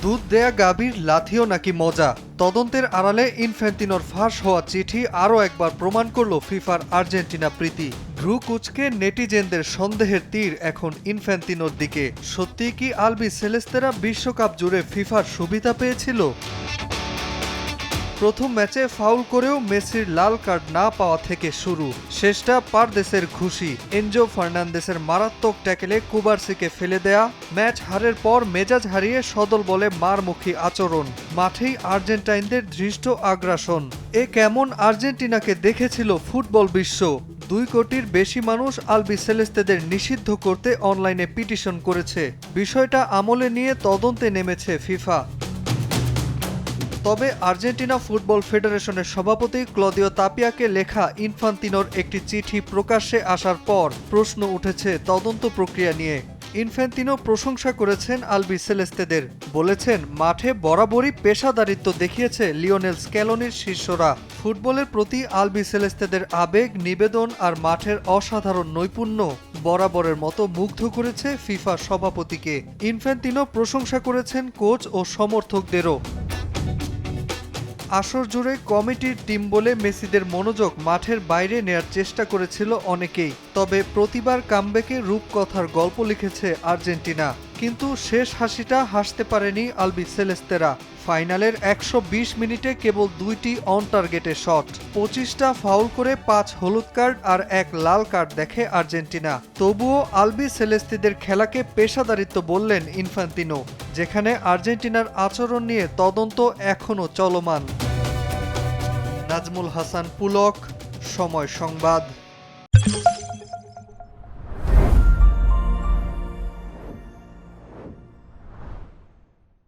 দুধ দেয়া গাভীর লাথিও নাকি মজা। তদন্তের আড়ালে ইনফ্যান্তিনোর ফাঁস হওয়া চিঠি আরও একবার প্রমাণ করল ফিফার আর্জেন্টিনা প্রীতি। ভ্রু কুঁচকে নেটিজেনদের সন্দেহের তীর এখন ইনফ্যান্তিনোর দিকে। সত্যিই কি আলবি সেলেস্তেরা বিশ্বকাপ জুড়ে ফিফার সুবিধা পেয়েছিল? প্রথম ম্যাচে ফাউল করেও মেসির লাল কার্ড না পাওয়া থেকে শুরু, শেষটা পারদেসের ঘুষি, এনজো ফার্নান্দেসের মারাত্মক ট্যাকেলে কুবার্সিকে ফেলে দেয়া, ম্যাচ হারের পর মেজাজ হারিয়ে সদল বলে মারমুখী আচরণ, মাঠেই আর্জেন্টাইনদের ধৃষ্ট আগ্রাসন। এ কেমন আর্জেন্টিনাকে দেখেছিল ফুটবল বিশ্ব? 2 কোটির বেশি মানুষ আলবি সেলেস্তেদের নিষিদ্ধ করতে অনলাইনে পিটিশন করেছে। বিষয়টা আমলে নিয়ে তদন্তে নেমেছে ফিফা। তবে আর্জেন্টিনা ফুটবল ফেডারেশনের সভাপতি ক্লদিও তাপিয়াকে লেখা ইনফান্তিনোর একটি চিঠি প্রকাশ্যে আসার পর প্রশ্ন উঠেছে তদন্ত প্রক্রিয়া নিয়ে। ইনফ্যান্তিনো প্রশংসা করেছেন আলবি সেলেস্তেদের, বলেছেন মাঠে বরাবরই পেশাদারিত্ব দেখিয়েছে লিওনেল স্ক্যালোনির শিষ্যরা। ফুটবলের প্রতি আলবি সেলেস্তেদের আবেগ, নিবেদন আর মাঠের অসাধারণ নৈপুণ্য বরাবরের মতো মুগ্ধ করেছে ফিফা সভাপতিকে। ইনফ্যান্তিনো প্রশংসা করেছেন কোচ ও সমর্থকদেরও। আসর জুড়ে কমিটির টিম বলে মেসিদের মনোযোগ মাঠের বাইরে নেয়ার চেষ্টা করেছিল অনেকেই। তবে প্রতিবার কামব্যাকে রূপকথার গল্প লিখেছে আর্জেন্টিনা, কিন্তু শেষ হাসিটা হাসতে পারেনি আলবি সেলেস্তেরা। ফাইনালের 120 মিনিটে কেবল 2টি অন টার্গেটে শট, 25টা ফাউল করে 5 হলুদ কার্ড আর 1 লাল কার্ড দেখে আর্জেন্টিনা। তবুও আলবি সেলেস্তিদের খেলাকে পেশাদারিত্ব বললেন ইনফ্যান্তিনো, যেখানে আর্জেন্টিনার আচরণ নিয়ে তদন্ত এখনও চলমান। নাজমুল হাসান পুলক, সময় সংবাদ।